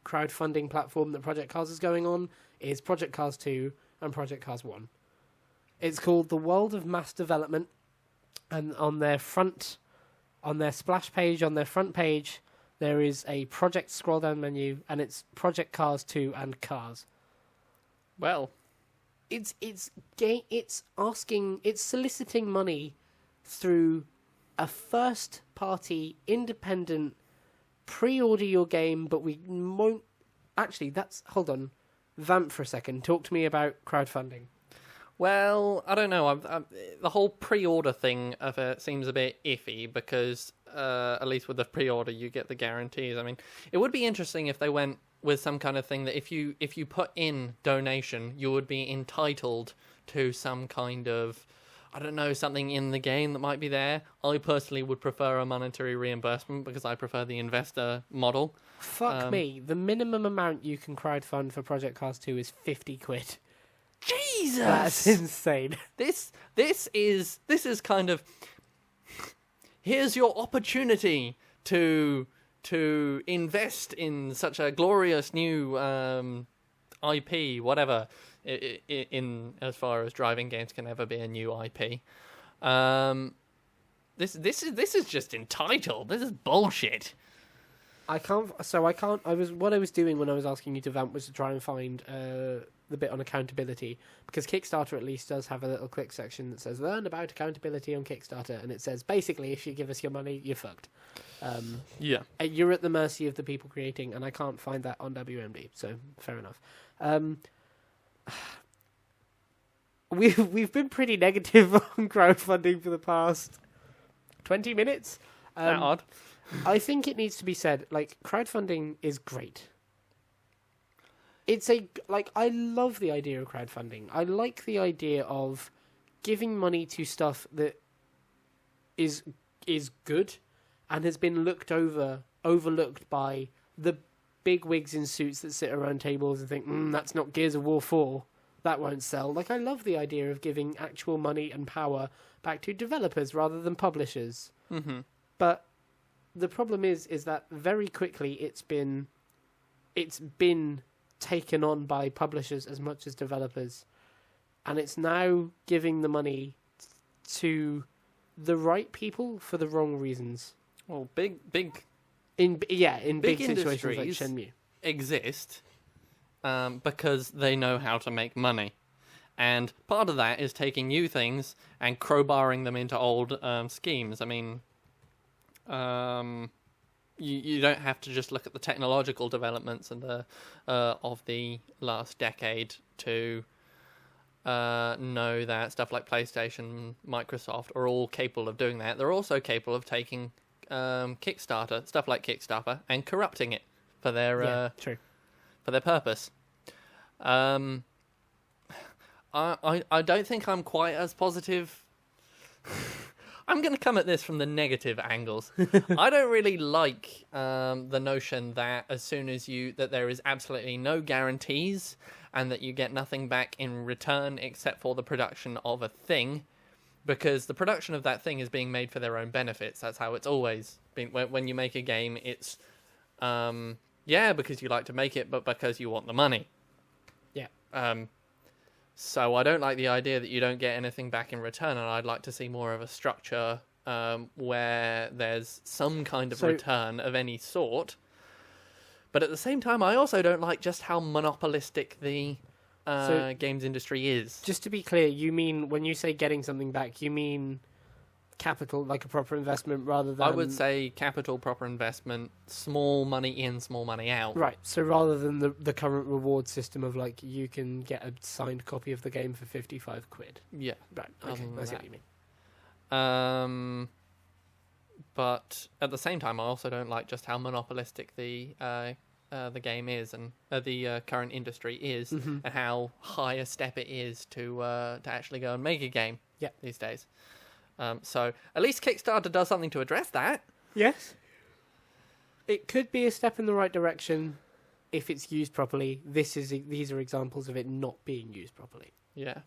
crowdfunding platform that Project Cars is going on is Project Cars 2 and Project Cars 1. It's called The World of Mass Development, and on their splash page, on their front page, there is a project scroll-down menu, and it's Project Cars 2 and Cars. Well, it's soliciting money through a first-party, independent, pre-order your game, but we won't... Actually, hold on. Vamp for a second. Talk to me about crowdfunding. Well, I don't know. The whole pre-order thing of it seems a bit iffy because, at least with the pre-order, you get the guarantees. I mean, it would be interesting if they went with some kind of thing that if you put in donation, you would be entitled to some kind of, I don't know, something in the game that might be there. I personally would prefer a monetary reimbursement because I prefer the investor model. Fuck me. The minimum amount you can crowdfund for Project Cars 2 is 50 quid. Jesus! That's insane. This is kind of, here's your opportunity to invest in such a glorious new IP, whatever, in as far as driving games can ever be a new IP. This is just entitled. This is bullshit. What I was doing when I was asking you to vamp was to try and find the bit on accountability, because Kickstarter at least does have a little click section that says learn about accountability on Kickstarter, and it says basically if you give us your money, you're fucked. You're at the mercy of the people creating, and I can't find that on WMD, so fair enough. We've been pretty negative on crowdfunding for the past 20 minutes. That odd. I think it needs to be said, like, crowdfunding is great. I love the idea of crowdfunding. I like the idea of giving money to stuff that is good and has been overlooked by the big wigs in suits that sit around tables and think, that's not Gears of War 4. That won't sell. Like, I love the idea of giving actual money and power back to developers rather than publishers. Mm-hmm. But the problem is that very quickly it's been taken on by publishers as much as developers, and it's now giving the money to the right people for the wrong reasons. Well, big in big situations like industries Shenmue exist because they know how to make money, and part of that is taking new things and crowbarring them into old schemes. I mean, you don't have to just look at the technological developments and of the last decade to know that stuff like PlayStation, Microsoft are all capable of doing that. They're also capable of taking stuff like Kickstarter, and corrupting it for their for their purpose. I don't think I'm quite as positive. I'm going to come at this from the negative angles. I don't really like the notion that as soon as that there is absolutely no guarantees and that you get nothing back in return except for the production of a thing, because the production of that thing is being made for their own benefits. That's how it's always been. When you make a game, it's because you like to make it, but because you want the money. Yeah. So I don't like the idea that you don't get anything back in return, and I'd like to see more of a structure where there's some kind of return of any sort. But at the same time, I also don't like just how monopolistic the games industry is. Just to be clear, you mean, when you say getting something back, you mean capital, like a proper investment, rather than... I would say capital, proper investment, small money in, small money out. Right, so rather than the current reward system of, like, you can get a signed copy of the game for 55 quid. Yeah. Right, okay, I see what you mean. But at the same time, I also don't like just how monopolistic the game is, and the current industry is, and how high a step it is to actually go and make a game these days. So at least Kickstarter does something to address that. Yes. It could be a step in the right direction if it's used properly. These are examples of it not being used properly. Yeah.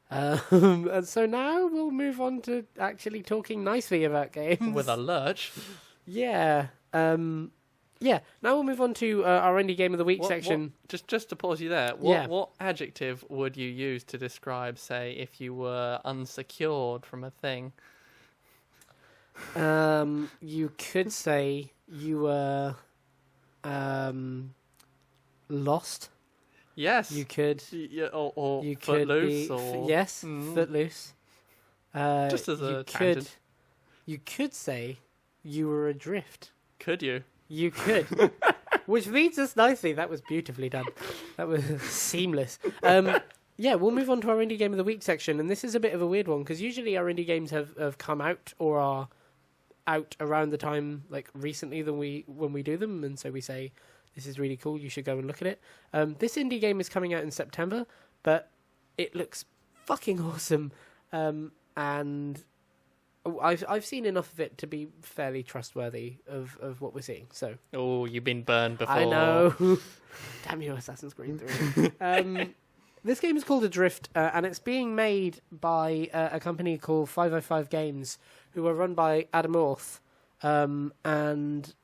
And so now we'll move on to actually talking nicely about games. With a lurch. Yeah. Yeah. Now we'll move on to our Indie Game of the Week section. Just to pause you there. What adjective would you use to describe, say, if you were unsecured from a thing? You could say you were lost. Yes. You could. Or you footloose. Could be, or... yes, footloose. Just as a tangent. You could say you were adrift. Could you? You could. Which leads us nicely. That was beautifully done. That was seamless. Yeah, we'll move on to our Indie Game of the Week section. And this is a bit of a weird one, because usually our indie games have come out or are out around the time, like, recently when we do them. And so we say, this is really cool, you should go and look at it. This indie game is coming out in September, but it looks fucking awesome. And I've seen enough of it to be fairly trustworthy of what we're seeing. So you've been burned before. I know. Damn you, Assassin's Creed 3. This game is called Adrift, and it's being made by a company called 505 Games, who are run by Adam North and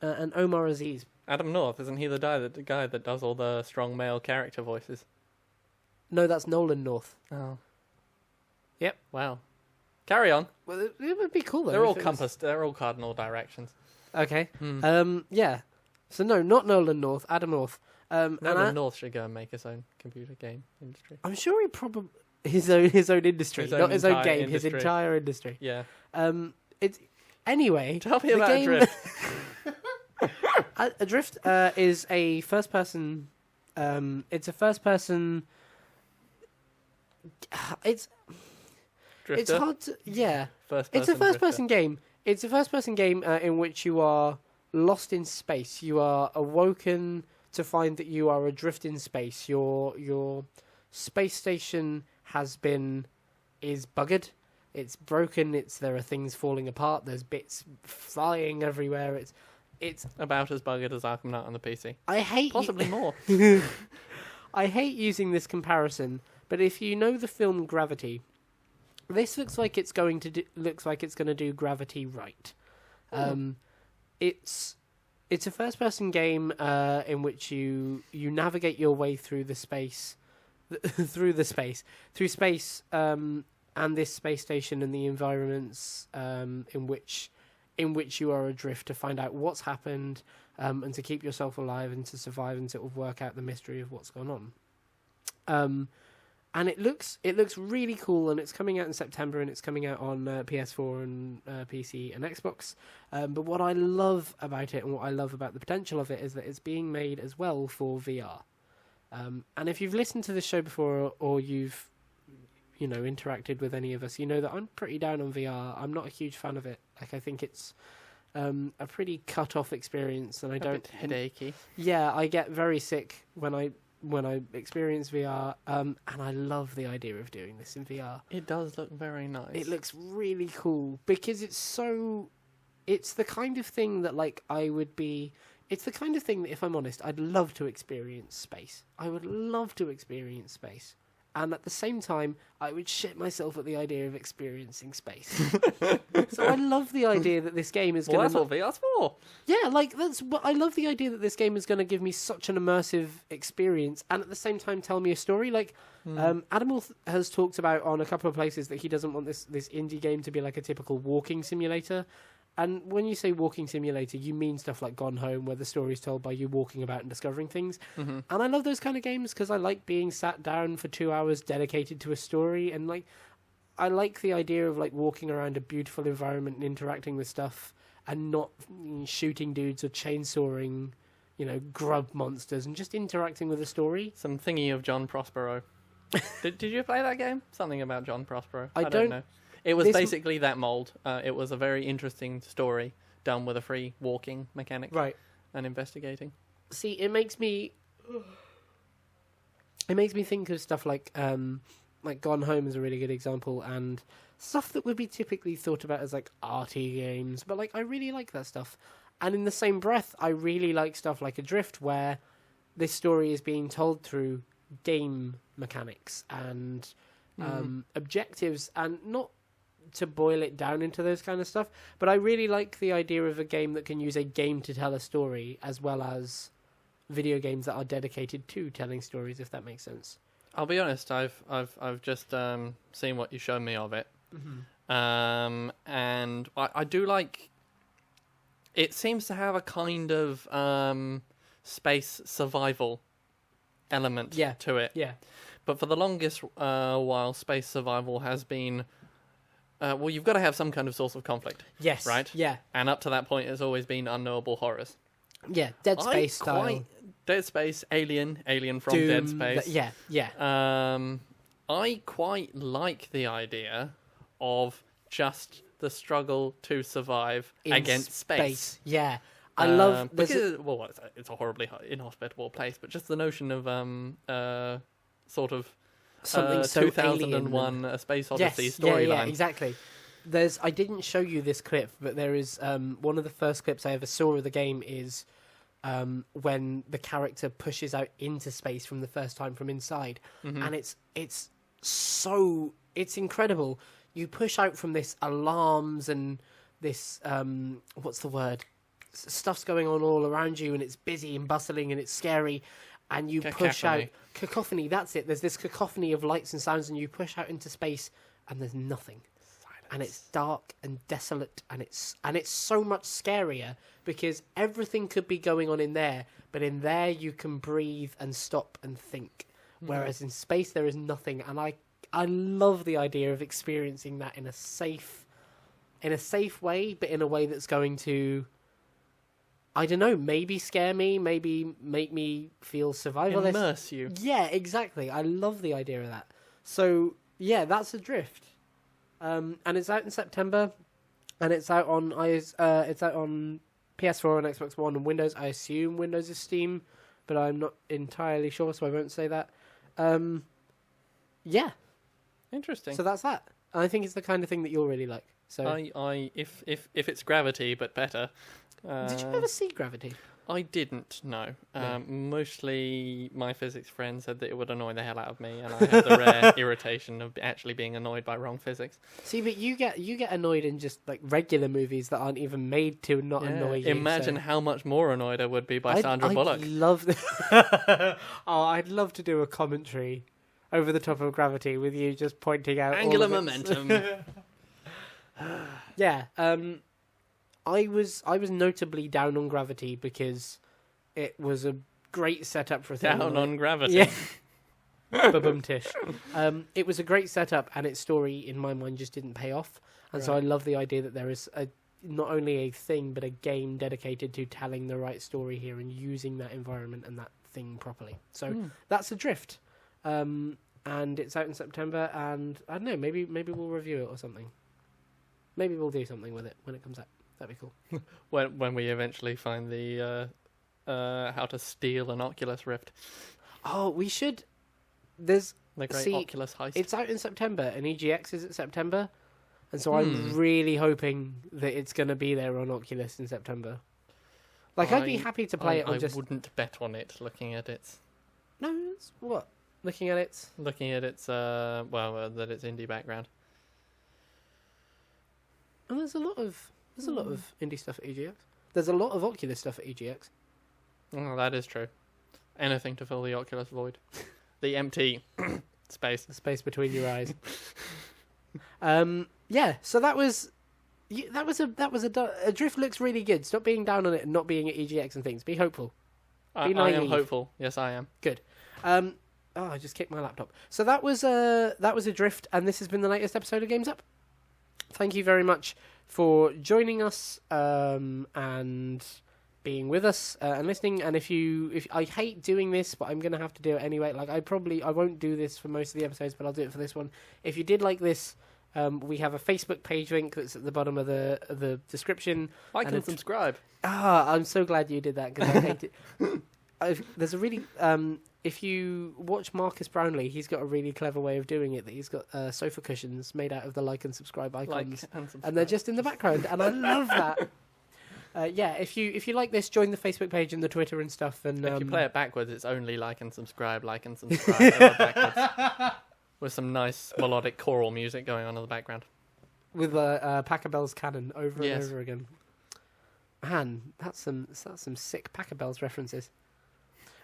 Omar Aziz. Adam North, isn't he the guy that does all the strong male character voices? No, that's Nolan North. Oh. Yep. Wow. Carry on. Well, it would be cool, though. They're all compassed. They're all cardinal directions. Okay. Yeah. So no, not Nolan North, Adam North. Nolan North should go and make his own computer game industry. I'm sure he probably... His own industry. Not his own game, industry. his entire industry. Yeah. It's... Anyway... Tell me about Adrift. Adrift is a first-person... it's a first-person... It's hard to... Yeah. It's a first-person game. It's a first-person game in which you are lost in space. You are awoken to find that you are adrift in space. Your space station is buggered. It's broken. There are things falling apart. There's bits flying everywhere. It's about as buggered as Arkham Knight on the PC. I hate possibly more. I hate using this comparison, but if you know the film Gravity, this looks like it's going to do Gravity right. It's a first-person game in which you navigate your way through space, and this space station and the environments in which you are adrift, to find out what's happened and to keep yourself alive and to survive and sort of work out the mystery of what's gone on. And it looks really cool, and it's coming out in September, and it's coming out on PS4 and PC and Xbox. But what I love about it, and what I love about the potential of it, is that it's being made as well for VR. And if you've listened to this show before, or you've interacted with any of us, you know that I'm pretty down on VR. I'm not a huge fan of it. Like, I think it's a pretty cut-off experience, and I don't... A bit headachy. Yeah, I get very sick when I experience VR, and I love the idea of doing this in VR. It does look very nice. It looks really cool, because it's the kind of thing that, like, it's the kind of thing that, if I'm honest, I'd love to experience space. I would love to experience space. and at the same time, I would shit myself at the idea of experiencing space. So I love the idea that this game is going to... Well, that's what VR's for. Yeah, like, that's what I love the idea that this game is going to give me such an immersive experience and at the same time tell me a story. Like, Animal has talked about on a couple of places that he doesn't want this indie game to be like a typical walking simulator. And when you say walking simulator, you mean stuff like Gone Home, where the story is told by you walking about and discovering things. Mm-hmm. And I love those kind of games because I like being sat down for 2 hours dedicated to a story. And like, I like the idea of like walking around a beautiful environment and interacting with stuff and not shooting dudes or chainsawing, grub monsters and just interacting with a story. Some thingy of John Prospero. Did you play that game? Something about John Prospero. I don't know. It was basically that mold. It was a very interesting story done with a free walking mechanic, right? And investigating. See, it makes me think of stuff like Gone Home is a really good example, and stuff that would be typically thought about as like arty games. But like, I really like that stuff. And in the same breath, I really like stuff like Adrift, where this story is being told through game mechanics and objectives, and not to boil it down into those kind of stuff, but I really like the idea of a game that can use a game to tell a story, as well as video games that are dedicated to telling stories, if that makes sense. I'll be honest, I've just seen what you showed me of it, and I do like. It seems to have a kind of space survival element to it. Yeah. But for the longest while, space survival has been... well, you've got to have some kind of source of conflict. Yes. Right? Yeah. And up to that point, it's always been unknowable horrors. Yeah, Dead Space style. Dead Space, Alien from Doom, Dead Space. Yeah. I quite like the idea of just the struggle to survive against space. Yeah. I love... Because, it's a horribly inhospitable place, but just the notion of sort of something so 2001 A Space Odyssey storyline. Yeah, exactly. I didn't show you this clip, but there is one of the first clips I ever saw of the game is when the character pushes out into space from the first time from inside, and it's incredible. You push out from this alarms and this what's the word? Stuff's going on all around you, and it's busy and bustling and it's scary. And you push out cacophony. That's it. There's this cacophony of lights and sounds, and you push out into space, and there's nothing. Silence. And it's dark and desolate, and it's so much scarier because everything could be going on in there, but in there you can breathe and stop and think. Whereas in space there is nothing, and I love the idea of experiencing that in a safe way, but in a way that's going to, I don't know, maybe scare me, maybe make me feel survivalist. Immerse you. Yeah, exactly. I love the idea of that. So, yeah, that's Adrift. And it's out in September, and it's out on PS4 and Xbox One and Windows. I assume Windows is Steam, but I'm not entirely sure, so I won't say that. Yeah. Interesting. So that's that. I think it's the kind of thing that you'll really like. So if it's Gravity but better. Did you ever see Gravity? I didn't, no. No. Mostly my physics friend said that it would annoy the hell out of me, and I had the rare irritation of actually being annoyed by wrong physics. See, but you get annoyed in just like regular movies that aren't even made to not annoy you. Imagine how much more annoyed I would be by Sandra Bullock. I'd love to do a commentary over the top of Gravity with you just pointing out angular all of momentum. Yeah. I was notably down on Gravity because it was a great setup for a thing. Down on Gravity. Yeah. Ba-bum-tish. It was a great setup, and its story, in my mind, just didn't pay off. And so I love the idea that there is not only a thing, but a game dedicated to telling the right story here and using that environment and that thing properly. So that's Adrift. And it's out in September, and I don't know, maybe we'll review it or something. Maybe we'll do something with it when it comes out. That'd be cool. when we eventually find the how to steal an Oculus Rift. Oh, we should. There's the great Oculus heist. It's out in September, and EGX is at September, and so I'm really hoping that it's going to be there on Oculus in September. Like, I'd be happy to play it on I just... wouldn't bet on it, looking at it. No, it's what? looking at it. Looking at its that its indie background. And there's a lot of indie stuff at EGX. There's a lot of Oculus stuff at EGX. Oh, that is true. Anything to fill the Oculus void, the empty space. The space between your eyes. Yeah. So that was a drift looks really good. Stop being down on it and not being at EGX and things. Be hopeful. I am hopeful. Yes, I am. Good. I just kicked my laptop. So that was a drift, and this has been the latest episode of Games Up. Thank you very much for joining us and being with us and listening. And if I hate doing this, but I'm gonna have to do it anyway. Like I won't do this for most of the episodes, but I'll do it for this one. If you did like this, we have a Facebook page link that's at the bottom of the description. Like and subscribe. I'm so glad you did that because I hate it. There's a really if you watch Marcus Brownlee, he's got a really clever way of doing it. That he's got sofa cushions made out of the like and subscribe icons, and they're just in the background, and I love that. Yeah, if you like this, join the Facebook page and the Twitter and stuff. And if you play it backwards, it's only like and subscribe, backwards, with some nice melodic choral music going on in the background, with Pachelbel's Canon over and over again. Man, that's some sick Pachelbel's references.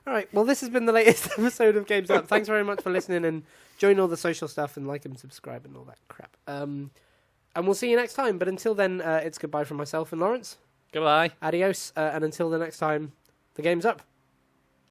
All right, well, this has been the latest episode of Games Up. Thanks very much for listening, and join all the social stuff and like and subscribe and all that crap. And we'll see you next time. But until then, it's goodbye from myself and Lawrence. Goodbye. Adios. And until the next time, the game's up.